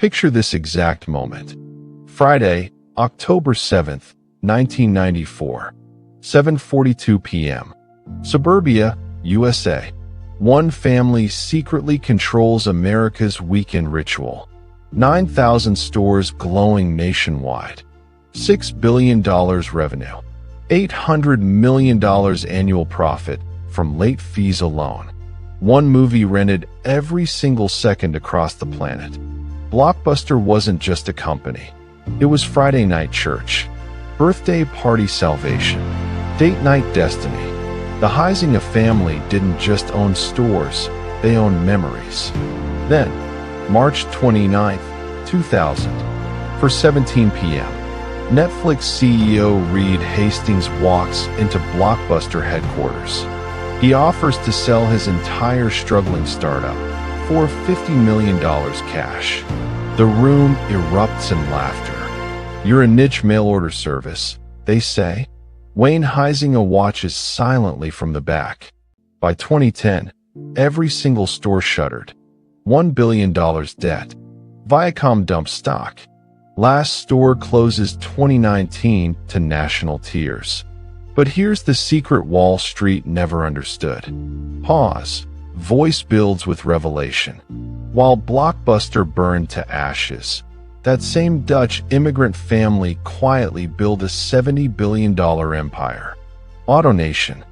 Picture this exact moment. Friday, October 7th, 1994, 7:42 p.m. Suburbia, USA. One family secretly controls America's weekend ritual. 9,000 stores glowing nationwide. $6 billion revenue. $800 million annual profit from late fees alone. One movie rented every single second across the planet. Blockbuster wasn't just a company. It was Friday night church, birthday party salvation, date night destiny. The Huizenga family didn't just own stores, they owned memories. Then, March 29th, 2000, for 17 p.m., Netflix CEO Reed Hastings walks into Blockbuster headquarters. He offers to sell his entire struggling startup for $50 million cash. The room erupts in laughter. "You're a niche mail-order service," they say. Wayne Huizenga watches silently from the back. By 2010, every single store shuttered. $1 billion debt. Viacom dumps stock. Last store closes 2019 to national tears. But here's the secret Wall Street never understood. Pause. Voice builds with revelation. While Blockbuster burned to ashes, that same Dutch immigrant family quietly built a $70 billion empire. AutoNation.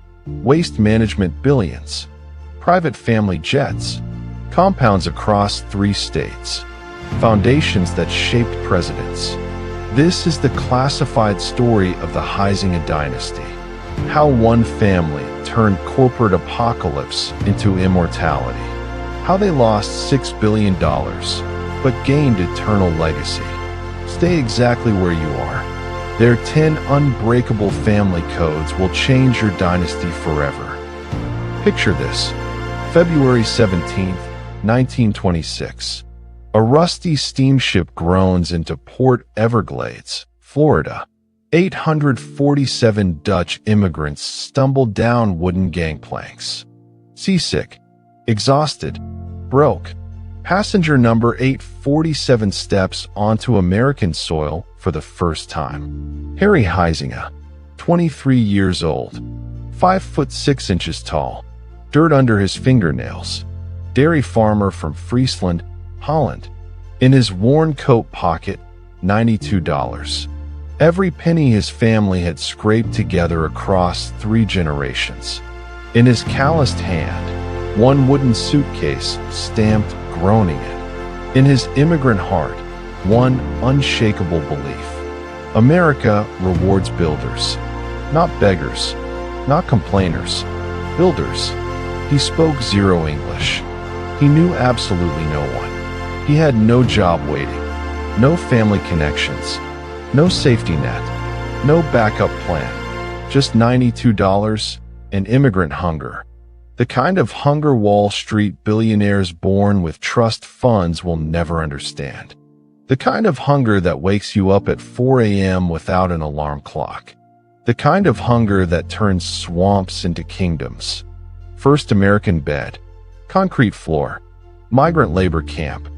Waste management billions. Private family jets. Compounds across 3 states. Foundations that shaped presidents. This is the classified story of the Huizenga dynasty. How one family turned corporate apocalypse into immortality. How they lost $6 billion, but gained eternal legacy. Stay exactly where you are. Their 10 unbreakable family codes will change your dynasty forever. Picture this. February 17th, 1926. A rusty steamship groans into Port Everglades, Florida. 847 Dutch immigrants stumble down wooden gangplanks. Seasick, exhausted, broke. Passenger number 847 steps onto American soil for the first time. Harry Huizenga, 23 years old, 5 foot 6 inches tall, dirt under his fingernails. Dairy farmer from Friesland, Holland. In his worn coat pocket, $92. Every penny his family had scraped together across 3 generations. In his calloused hand, one wooden suitcase stamped groaning it. In his immigrant heart, one unshakable belief. America rewards builders, not beggars, not complainers, builders. He spoke 0 English. He knew absolutely no one. He had no job waiting, no family connections, no safety net, no backup plan, just $92 and immigrant hunger. The kind of hunger Wall Street billionaires born with trust funds will never understand. The kind of hunger that wakes you up at 4 a.m. without an alarm clock. The kind of hunger that turns swamps into kingdoms. First American bed, concrete floor, migrant labor camp.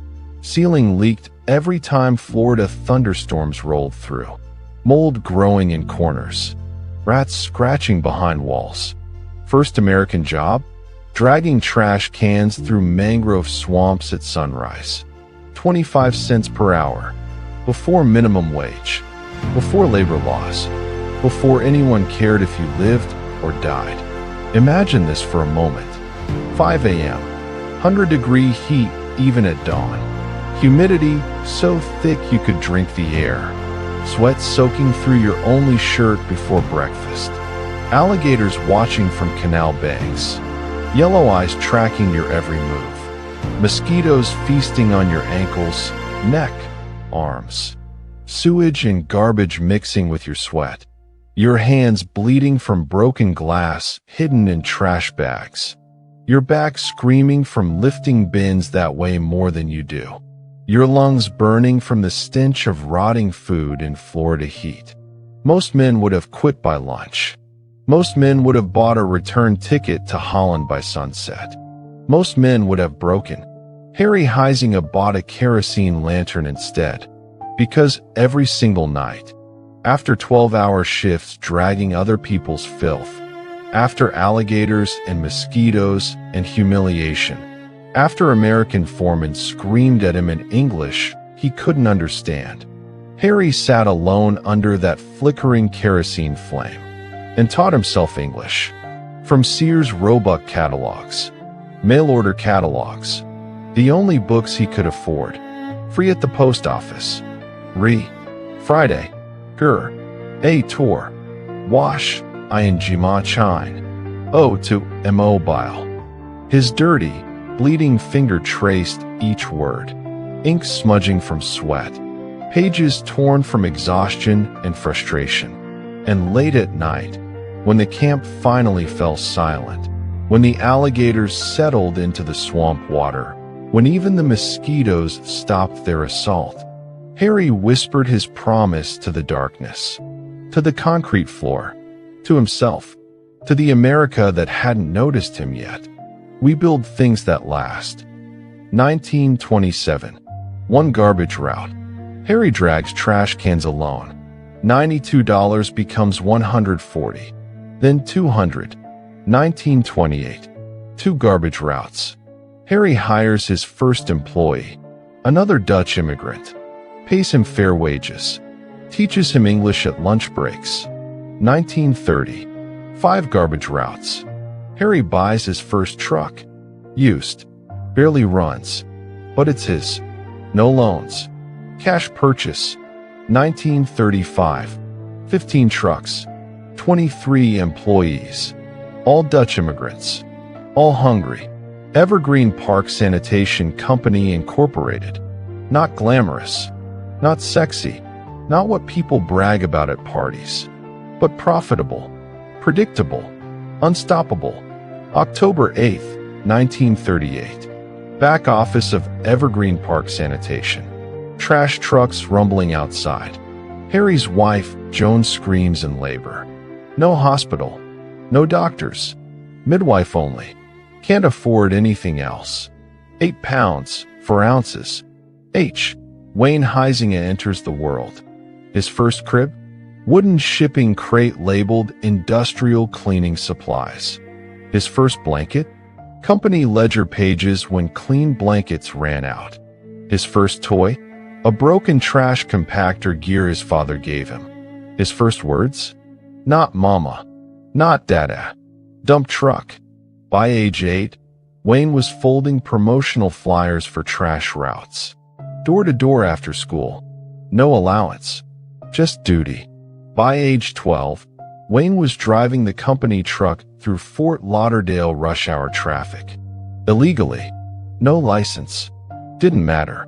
Ceiling leaked every time Florida thunderstorms rolled through. Mold growing in corners. Rats scratching behind walls. First American job? Dragging trash cans through mangrove swamps at sunrise. 25 cents per hour. Before minimum wage. Before labor laws. Before anyone cared if you lived or died. Imagine this for a moment. 5 a.m. 100-degree heat even at dawn. Humidity so thick you could drink the air. Sweat soaking through your only shirt before breakfast. Alligators watching from canal banks. Yellow eyes tracking your every move. Mosquitoes feasting on your ankles, neck, arms. Sewage and garbage mixing with your sweat. Your hands bleeding from broken glass hidden in trash bags. Your back screaming from lifting bins that weigh more than you do. Your lungs burning from the stench of rotting food in Florida heat. Most men would have quit by lunch. Most men would have bought a return ticket to Holland by sunset. Most men would have broken, Harry Huizenga bought a kerosene lantern instead, because every single night, after 12-hour shifts dragging other people's filth, after alligators and mosquitoes and humiliation, after American foremen screamed at him in English he couldn't understand, Harry sat alone under that flickering kerosene flame and taught himself English. From Sears Roebuck catalogs, mail-order catalogs, the only books he could afford, free at the post office. Friday, a tour, wash, ing ma chine, to immobile. His dirty, bleeding finger traced each word, ink smudging from sweat, pages torn from exhaustion and frustration. And late at night, when the camp finally fell silent, when the alligators settled into the swamp water, when even the mosquitoes stopped their assault, Harry whispered his promise to the darkness, to the concrete floor, to himself, to the America that hadn't noticed him yet. We build things that last. 1927. One garbage route. Harry drags trash cans alone. $92 becomes $140. Then $200. 1928. Two garbage routes. Harry hires his first employee, another Dutch immigrant, pays him fair wages, teaches him English at lunch breaks. 1930. Five garbage routes. Harry buys his first truck. Used. Barely runs. But it's his. No loans. Cash purchase. 1935. 15 trucks. 23 employees. All Dutch immigrants. All hungry. Evergreen Park Sanitation Company Incorporated. Not glamorous. Not sexy. Not what people brag about at parties. But profitable. Predictable. Unstoppable. October 8th, 1938. Back office of Evergreen Park Sanitation. Trash trucks rumbling outside. Harry's wife, Joan, screams in labor. No hospital. No doctors. Midwife only. Can't afford anything else. 8 pounds, 4 ounces. Wayne Huizenga enters the world. His first crib? Wooden shipping crate labeled Industrial Cleaning Supplies. His first blanket? Company ledger pages when clean blankets ran out. His first toy? A broken trash compactor gear his father gave him. His first words? Not mama. Not dada. Dump truck. By age 8, Wayne was folding promotional flyers for trash routes. Door to door after school. No allowance. Just duty. By age 12, Wayne was driving the company truck through Fort Lauderdale rush hour traffic. Illegally. No license. Didn't matter.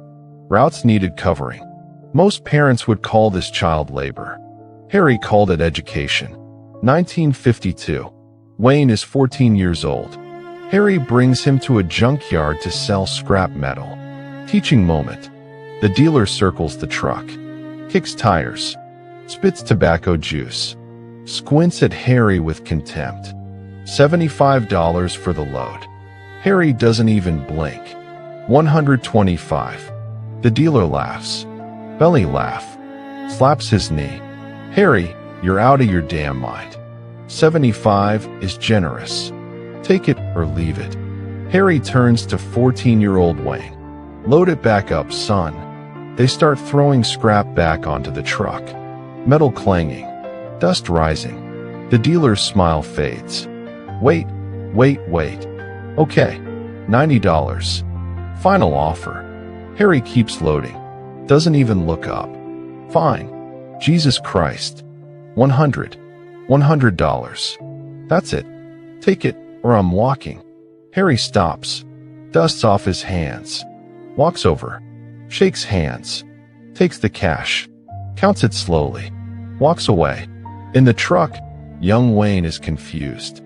Routes needed covering. Most parents would call this child labor. Harry called it education. 1952. Wayne is 14 years old. Harry brings him to a junkyard to sell scrap metal. Teaching moment. The dealer circles the truck, kicks tires, spits tobacco juice, squints at Harry with contempt. $75 for the load. Harry doesn't even blink. $125. The dealer laughs. Belly laugh. Slaps his knee. Harry, you're out of your damn mind. 75 is generous. Take it or leave it. Harry turns to 14-year-old Wayne. Load it back up, son. They start throwing scrap back onto the truck. Metal clanging. Dust rising. The dealer's smile fades. Wait. Okay. $90. Final offer. Harry keeps loading. Doesn't even look up. Fine. Jesus Christ. $100. $100. That's it. Take it, or I'm walking. Harry stops. Dusts off his hands. Walks over. Shakes hands. Takes the cash. Counts it slowly. Walks away. In the truck, young Wayne is confused.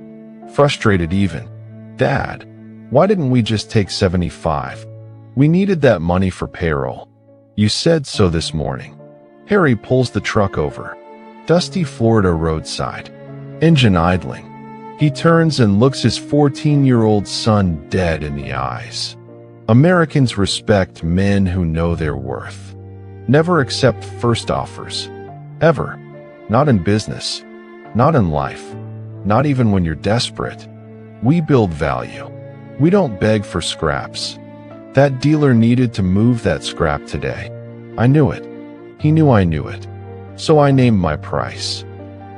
Frustrated even. Dad, why didn't we just take 75? We needed that money for payroll. You said so this morning. Harry pulls the truck over. Dusty Florida roadside. Engine idling. He turns and looks his 14-year-old son dead in the eyes. Americans respect men who know their worth. Never accept first offers. Ever. Not in business. Not in life. Not even when you're desperate. We build value. We don't beg for scraps. That dealer needed to move that scrap today. I knew it. He knew I knew it. So I named my price.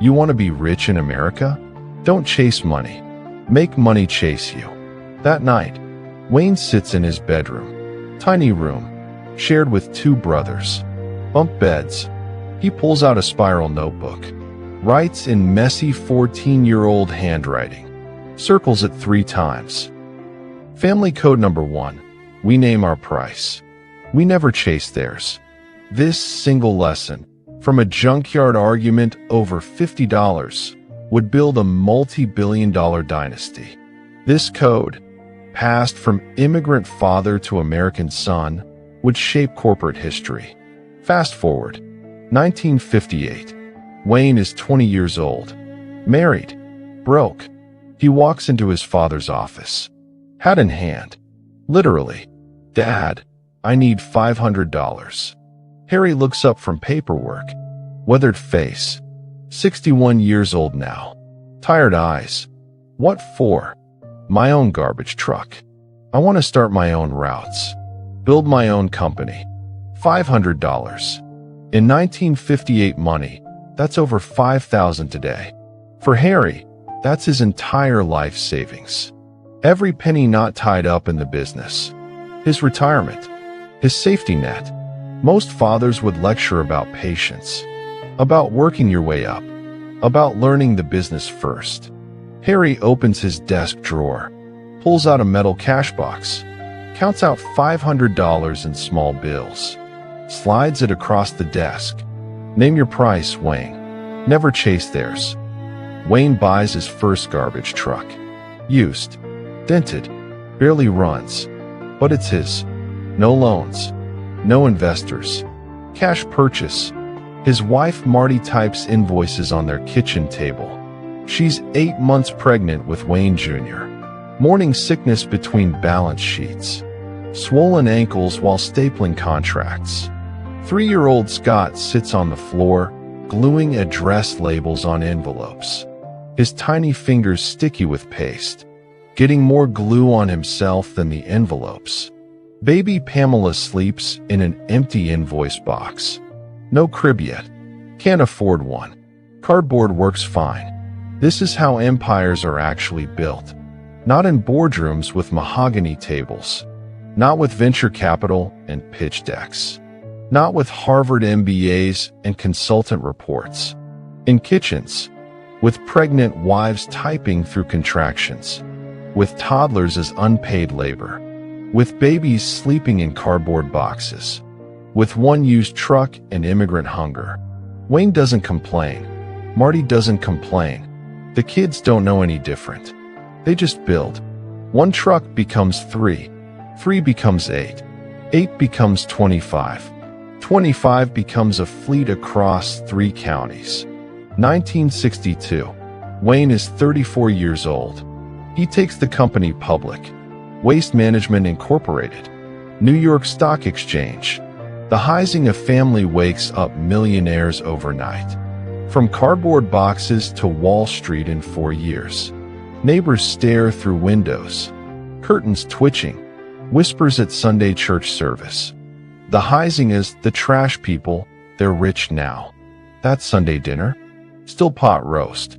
You want to be rich in America? Don't chase money. Make money chase you. That night, Wayne sits in his bedroom. Tiny room, shared with two brothers. Bunk beds. He pulls out a spiral notebook. Writes in messy 14-year-old handwriting. Circles it 3 times. Family code number 1. We name our price. We never chase theirs. This single lesson, from a junkyard argument over $50, would build a multi-billion-dollar dynasty. This code, passed from immigrant father to American son, would shape corporate history. Fast forward, 1958. Wayne is 20 years old. Married. Broke. He walks into his father's office. Hat in hand. Literally. Dad, I need $500. Harry looks up from paperwork. Weathered face. 61 years old now. Tired eyes. What for? My own garbage truck. I want to start my own routes. Build my own company. $500. In 1958 money, that's over $5,000 today. For Harry, that's his entire life savings. Every penny not tied up in the business. His retirement. His safety net. Most fathers would lecture about patience. About working your way up. About learning the business first. Harry opens his desk drawer. Pulls out a metal cash box. Counts out $500 in small bills. Slides it across the desk. Name your price, Wayne. Never chase theirs. Wayne buys his first garbage truck. Used. Dented. Barely runs. But it's his. No loans. No investors. Cash purchase. His wife Marty types invoices on their kitchen table. She's 8 months pregnant with Wayne Jr. Morning sickness between balance sheets. Swollen ankles while stapling contracts. 3-year-old Scott sits on the floor, gluing address labels on envelopes. His tiny fingers sticky with paste. Getting more glue on himself than the envelopes. Baby Pamela sleeps in an empty invoice box. No crib yet. Can't afford one. Cardboard works fine. This is how empires are actually built. Not in boardrooms with mahogany tables. Not with venture capital and pitch decks. Not with Harvard MBAs and consultant reports. In kitchens. With pregnant wives typing through contractions. With toddlers as unpaid labor. With babies sleeping in cardboard boxes. With one used truck and immigrant hunger. Wayne doesn't complain. Marty doesn't complain. The kids don't know any different. They just build. 1 truck becomes 3. 3 becomes 8. 8 becomes 25. 25 becomes a fleet across 3 counties. 1962. Wayne is 34 years old. He takes the company public. Waste Management Incorporated. New York Stock Exchange. The Huizenga family wakes up millionaires overnight. From cardboard boxes to Wall Street in 4 years. Neighbors stare through windows. Curtains twitching. Whispers at Sunday church service. The Huizengas, the trash people, they're rich now. That Sunday dinner? Still pot roast.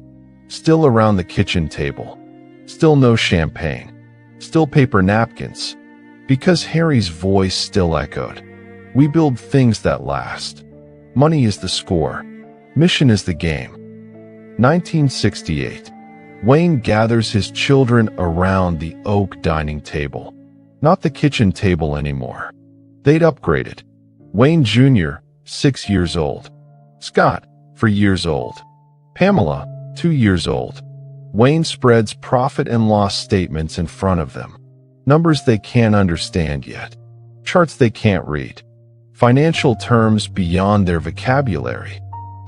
Still around the kitchen table. Still no champagne. Still paper napkins. Because Harry's voice still echoed. We build things that last. Money is the score. Mission is the game. 1968. Wayne gathers his children around the oak dining table. Not the kitchen table anymore. They'd upgraded. Wayne Jr., 6 years old. Scott, 4 years old. Pamela, 2 years old. Wayne spreads profit and loss statements in front of them. Numbers they can't understand yet. Charts they can't read. Financial terms beyond their vocabulary.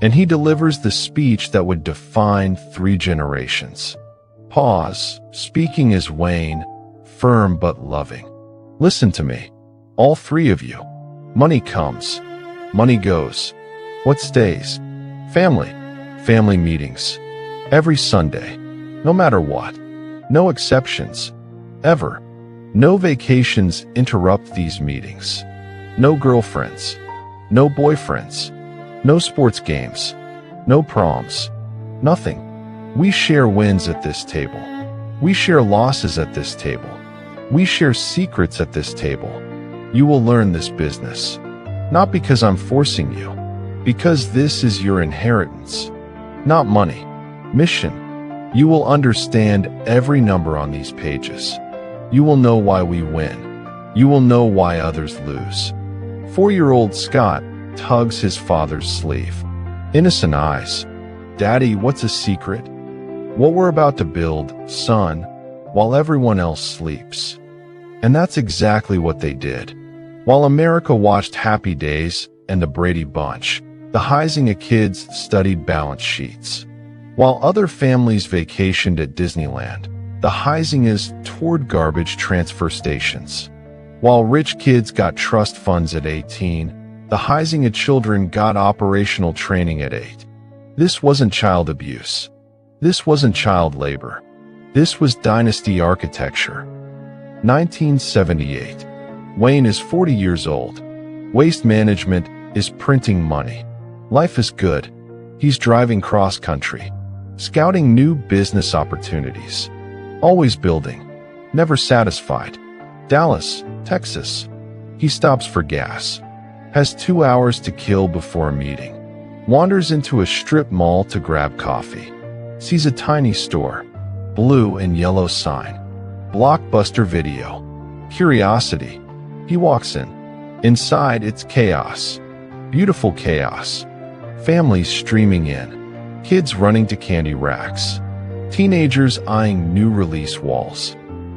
And he delivers the speech that would define 3 generations. Pause, speaking as Wayne, firm but loving. Listen to me. All three of you. Money comes. Money goes. What stays? Family. Family meetings. Every Sunday. No matter what. No exceptions. Ever. No vacations interrupt these meetings. No girlfriends. No boyfriends. No sports games. No proms. Nothing. We share wins at this table. We share losses at this table. We share secrets at this table. You will learn this business. Not because I'm forcing you. Because this is your inheritance. Not money. Mission. You will understand every number on these pages. You will know why we win. You will know why others lose. 4-year-old Scott tugs his father's sleeve. Innocent eyes. Daddy, what's a secret? What we're about to build, son, while everyone else sleeps. And that's exactly what they did. While America watched Happy Days and the Brady Bunch, the Huizenga kids studied balance sheets. While other families vacationed at Disneyland, the Huizengas toured garbage transfer stations. While rich kids got trust funds at 18, the Huizenga children got operational training at 8. This wasn't child abuse. This wasn't child labor. This was dynasty architecture. 1978. Wayne is 40 years old. Waste management is printing money. Life is good. He's driving cross-country, scouting new business opportunities. Always building. Never satisfied. Dallas, Texas. He stops for gas. Has 2 hours to kill before a meeting. Wanders into a strip mall to grab coffee. Sees a tiny store. Blue and yellow sign. Blockbuster video. Curiosity. He walks in. Inside, it's chaos. Beautiful chaos. Families streaming in. Kids running to candy racks. Teenagers eyeing new release walls.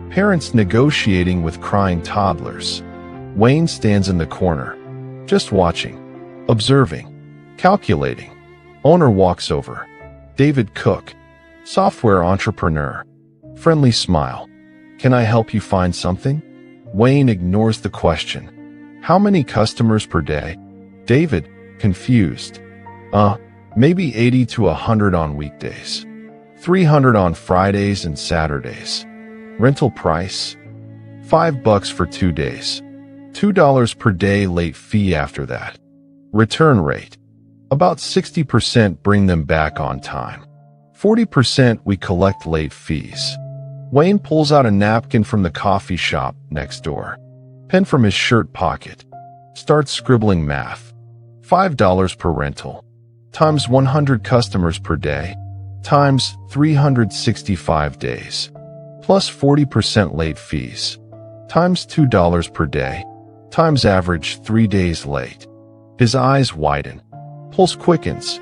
Parents negotiating with crying toddlers. Wayne stands in the corner. Just watching. Observing. Calculating. Owner walks over. David Cook. Software entrepreneur. Friendly smile. Can I help you find something? Wayne ignores the question. How many customers per day? David, confused. Maybe 80 to 100 on weekdays. 300 on Fridays and Saturdays. Rental price? $5 for 2 days. $2 per day late fee after that. Return rate. About 60% bring them back on time. 40% we collect late fees. Wayne pulls out a napkin from the coffee shop next door. Pen from his shirt pocket. Starts scribbling math. $5 per rental. Times 100 customers per day. Times 365 days. Plus 40% late fees. Times $2 per day. Times average 3 days late. His eyes widen. Pulse quickens.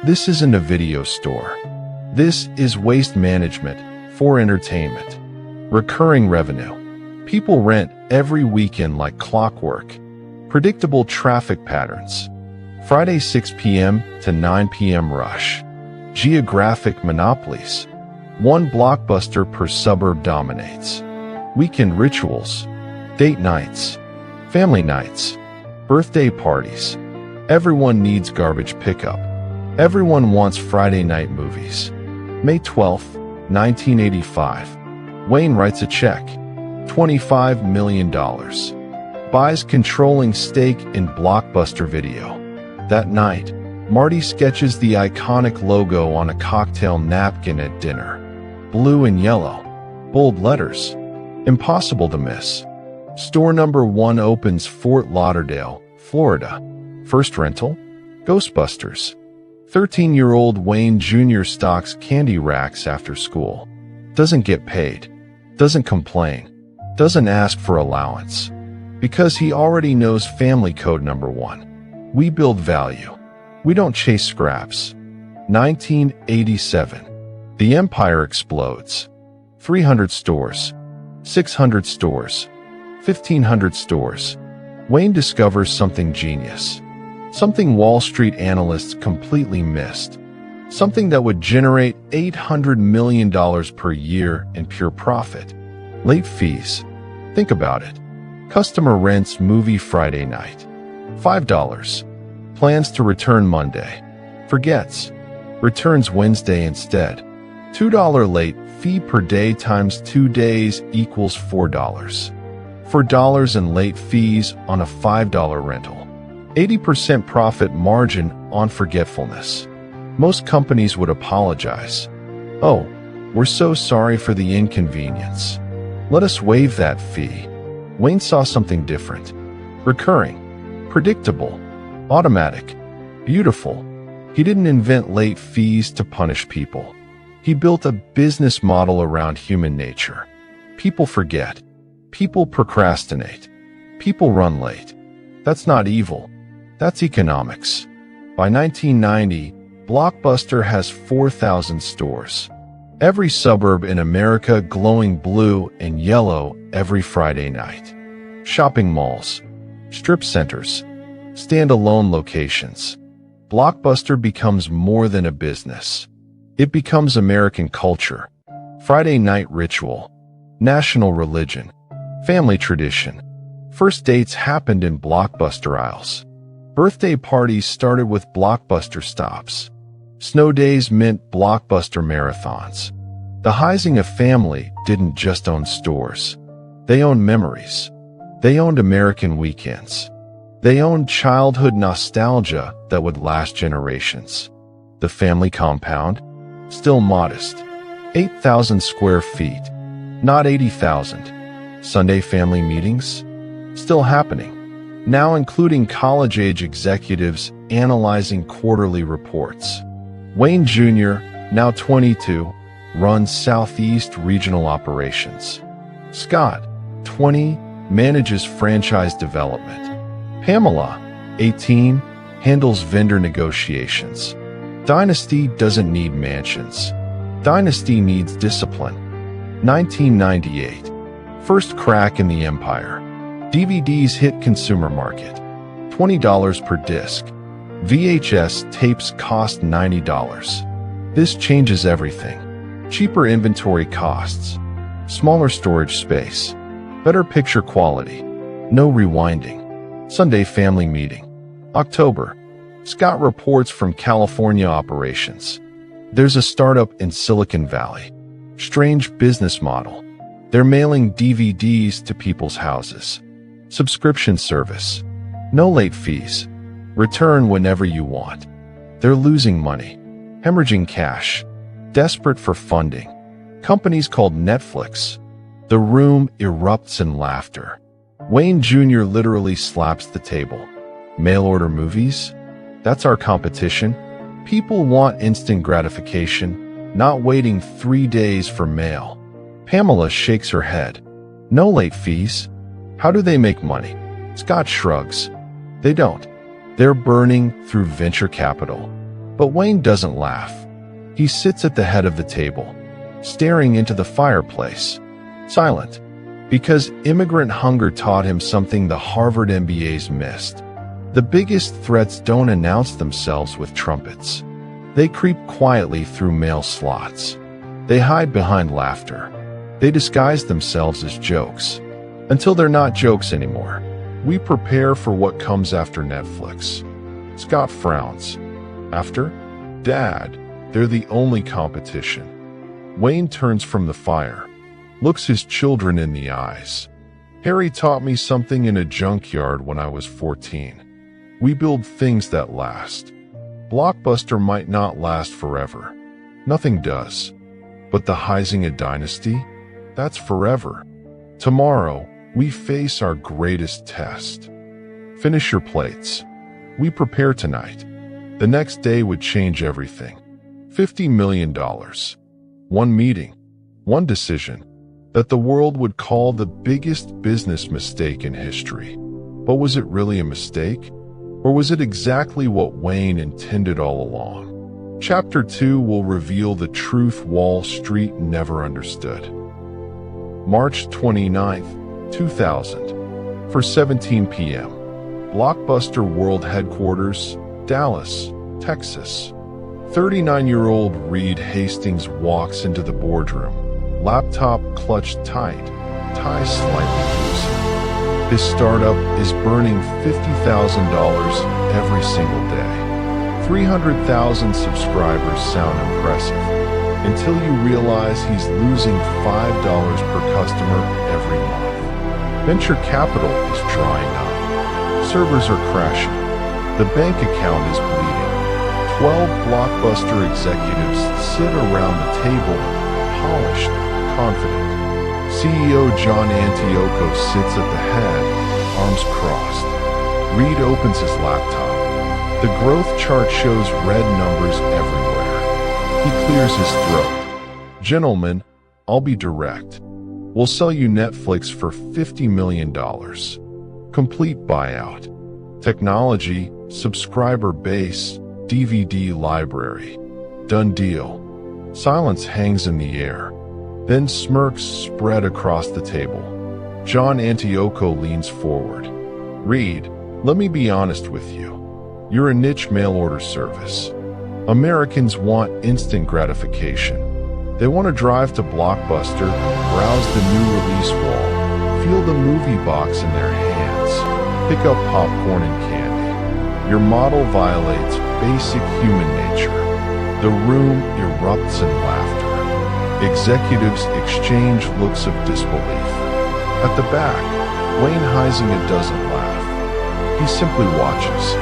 This isn't a video store. This is waste management for entertainment. Recurring revenue. People rent every weekend like clockwork. Predictable traffic patterns. Friday 6 p.m. to 9 p.m. rush. Geographic monopolies. One Blockbuster per suburb dominates. Weekend rituals. Date nights. Family nights. Birthday parties. Everyone needs garbage pickup. Everyone wants Friday night movies. May 12, 1985. Wayne writes a check. $25 million. Buys controlling stake in Blockbuster Video. That night, Marty sketches the iconic logo on a cocktail napkin at dinner. Blue and yellow. Bold letters. Impossible to miss. Store number 1 opens Fort Lauderdale, Florida. First rental? Ghostbusters. 13-year-old Wayne Jr. stocks candy racks after school. Doesn't get paid. Doesn't complain. Doesn't ask for allowance. Because he already knows family code number 1. We build value. We don't chase scraps. 1987. The empire explodes. 300 stores. 600 stores. 1,500 stores. Wayne discovers something genius. Something Wall Street analysts completely missed. Something that would generate $800 million per year in pure profit. Late fees. Think about it. Customer rents movie Friday night. $5. Plans to return Monday. Forgets. Returns Wednesday instead. $2 late fee per day times 2 days equals $4. $4 in late fees on a $5 rental. 80% profit margin on forgetfulness. Most companies would apologize. Oh, we're so sorry for the inconvenience. Let us waive that fee. Wayne saw something different. Recurring. Predictable. Automatic. Beautiful. He didn't invent late fees to punish people. He built a business model around human nature. People forget. People procrastinate. People run late. That's not evil. That's economics. By 1990, Blockbuster has 4,000 stores. Every suburb in America glowing blue and yellow every Friday night. Shopping malls, strip centers, standalone locations. Blockbuster becomes more than a business. It becomes American culture, Friday night ritual, national religion, family tradition. First dates happened in Blockbuster aisles. Birthday parties started with Blockbuster stops. Snow days meant Blockbuster marathons. The Huizenga family didn't just own stores. They owned memories. They owned American weekends. They owned childhood nostalgia that would last generations. The family compound? Still modest. 8,000 square feet. Not 80,000. Sunday family meetings? Still happening. Now including college-age executives analyzing quarterly reports. Wayne Jr., now 22, runs Southeast Regional Operations. Scott, 20, manages franchise development. Pamela, 18, handles vendor negotiations. Dynasty doesn't need mansions. Dynasty needs discipline. 1998. First crack in the empire. DVDs hit consumer market. $20 per disc. VHS tapes cost $90. This changes everything. Cheaper inventory costs. Smaller storage space. Better picture quality. No rewinding. Sunday family meeting. October. Scott reports from California operations. There's a startup in Silicon Valley. Strange business model. They're mailing DVDs to people's houses. Subscription service. No late fees. Return whenever you want. They're losing money. Hemorrhaging cash. Desperate for funding. Companies called Netflix. The room erupts in laughter. Wayne Jr. literally slaps the table. Mail order movies? That's our competition. People want instant gratification, not waiting 3 days for mail. Pamela shakes her head. No late fees. How do they make money? Scott shrugs. They don't. They're burning through venture capital. But Wayne doesn't laugh. He sits at the head of the table, staring into the fireplace, silent, because immigrant hunger taught him something the Harvard MBAs missed. The biggest threats don't announce themselves with trumpets. They creep quietly through mail slots. They hide behind laughter. They disguise themselves as jokes, until they're not jokes anymore. We prepare for what comes after Netflix. Scott frowns. After? Dad, they're the only competition. Wayne turns from the fire, looks his children in the eyes. Harry taught me something in a junkyard when I was 14. We build things that last. Blockbuster might not last forever. Nothing does. But the Huizenga dynasty? That's forever. Tomorrow, we face our greatest test. Finish your plates. We prepare tonight. The next day would change everything. $50 million. One meeting. One decision. That the world would call the biggest business mistake in history. But was it really a mistake? Or was it exactly what Wayne intended all along? Chapter 2 will reveal the truth Wall Street never understood. March 29, 2000. For 17 p.m. Blockbuster World Headquarters, Dallas, Texas. 39-year-old Reed Hastings walks into the boardroom, laptop clutched tight, tie slightly loose. His startup is burning $50,000 every single day. 300,000 subscribers sound impressive, until you realize he's losing $5 per customer every month. Venture capital is drying up. Servers are crashing. The bank account is bleeding. 12 Blockbuster executives sit around the table, polished, confident. CEO John Antioco sits at the head, arms crossed. Reed opens his laptop. The growth chart shows red numbers everywhere. He clears his throat. Gentlemen, I'll be direct. We'll sell you Netflix for $50 million. Complete buyout. Technology, subscriber base, DVD library. Done deal. Silence hangs in the air. Then smirks spread across the table. John Antioco leans forward. Reed, let me be honest with you. You're a niche mail-order service. Americans want instant gratification. They want to drive to Blockbuster, browse the new release wall, feel the movie box in their hands, pick up popcorn and candy. Your model violates basic human nature. The room erupts in laughter. Executives exchange looks of disbelief. At the back, Wayne Huizenga doesn't laugh. He simply watches.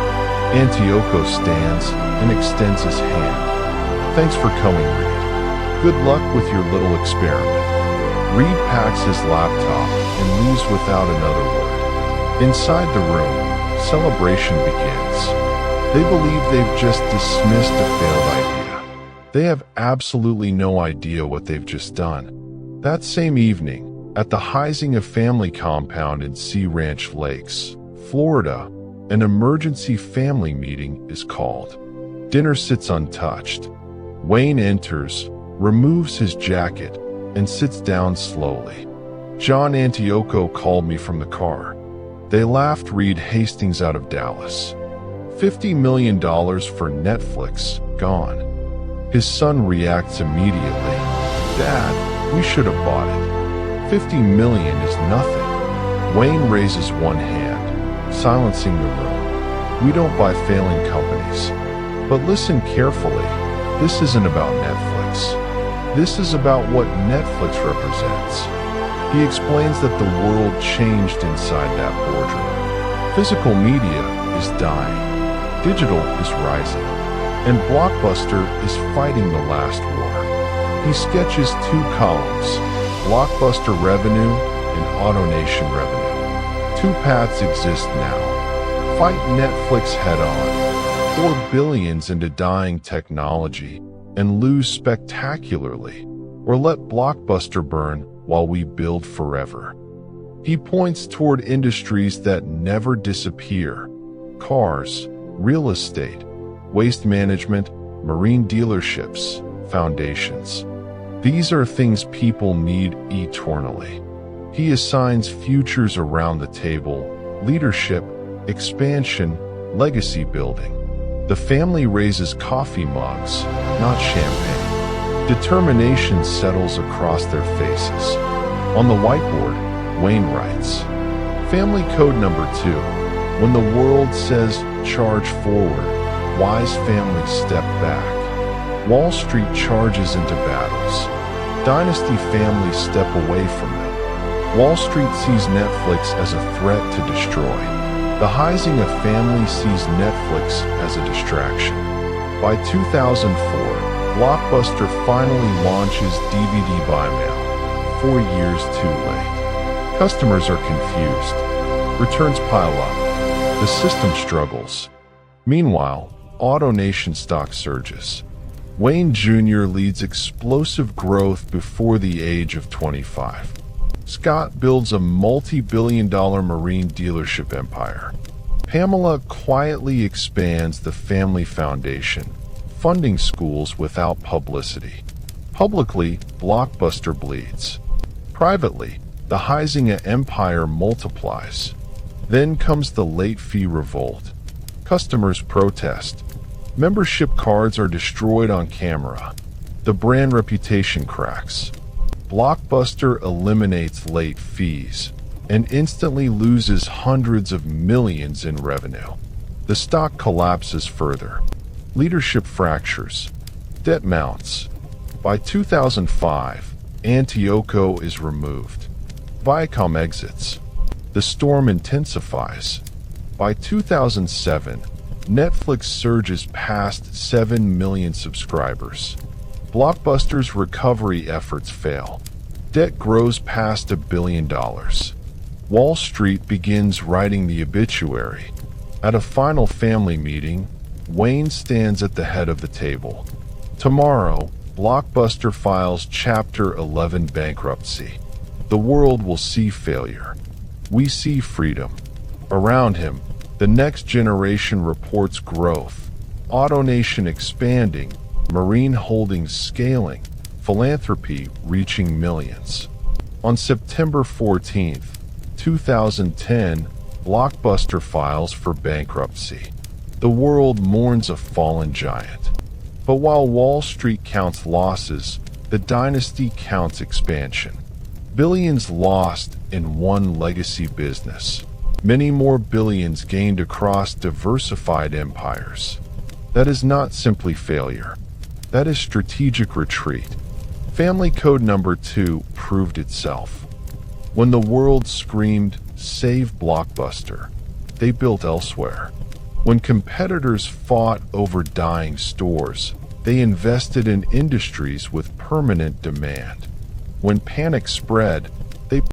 Antioco stands and extends his hand. Thanks for coming, Reed. Good luck with your little experiment. Reed packs his laptop and leaves without another word. Inside the room, celebration begins. They believe they've just dismissed a failed idea. They have absolutely no idea what they've just done. That same evening, at the Huizenga family compound in Sea Ranch Lakes, Florida, an emergency family meeting is called. Dinner sits untouched. Wayne enters, removes his jacket, and sits down slowly. John Antioco called me from the car. They laughed Reed Hastings out of Dallas. $50 million for Netflix, gone. His son reacts immediately. Dad, we should have bought it. $50 million is nothing. Wayne raises one hand, silencing the room. We don't buy failing companies. But listen carefully. This isn't about Netflix. This is about what Netflix represents. He explains that the world changed inside that boardroom. Physical media is dying. Digital is rising. And Blockbuster is fighting the last war. He sketches two columns, Blockbuster revenue and AutoNation revenue. Two paths exist now. Fight Netflix head-on, pour billions into dying technology, and lose spectacularly, or let Blockbuster burn while we build forever. He points toward industries that never disappear: cars, real estate, waste management, marine dealerships, foundations. These are things people need eternally. He assigns futures around the table: leadership, expansion, legacy building. The family raises coffee mugs, not champagne. Determination settles across their faces. On the whiteboard, Wayne writes, Family code number 2. When the world says charge forward, wise families step back. Wall Street charges into battles. Dynasty families step away from them. Wall Street sees Netflix as a threat to destroy. The Huizenga family sees Netflix as a distraction. By 2004, Blockbuster finally launches DVD by mail, 4 years too late. Customers are confused. Returns pile up. The system struggles. Meanwhile, AutoNation stock surges. Wayne Jr. leads explosive growth before the age of 25. Scott builds a multi-billion-dollar marine dealership empire. Pamela quietly expands the family foundation, funding schools without publicity. Publicly, Blockbuster bleeds. Privately, the Huizenga empire multiplies. Then comes the late fee revolt. Customers protest. Membership cards are destroyed on camera. The brand reputation cracks. Blockbuster eliminates late fees. and instantly loses hundreds of millions in revenue. The stock collapses further. Leadership fractures. Debt mounts. By 2005, Antioco is removed. Viacom exits. The storm intensifies. By 2007, Netflix surges past 7 million subscribers. Blockbuster's recovery efforts fail. Debt grows past $1 billion. Wall Street begins writing the obituary. At a final family meeting, Wayne stands at the head of the table. Tomorrow, Blockbuster files Chapter 11 bankruptcy. The world will see failure. We see freedom. Around him, the next generation reports growth. AutoNation expanding, Marine Holdings scaling, philanthropy reaching millions. On September 14, 2010, Blockbuster files for bankruptcy. The world mourns a fallen giant. But while Wall Street counts losses, the Dynasty counts expansion. Billions lost in one legacy business. Many more billions gained across diversified empires. That is not simply failure. That is strategic retreat. Family Code number 2 proved itself. When the world screamed, "Save Blockbuster," they built elsewhere. When competitors fought over dying stores, they invested in industries with permanent demand. When panic spread,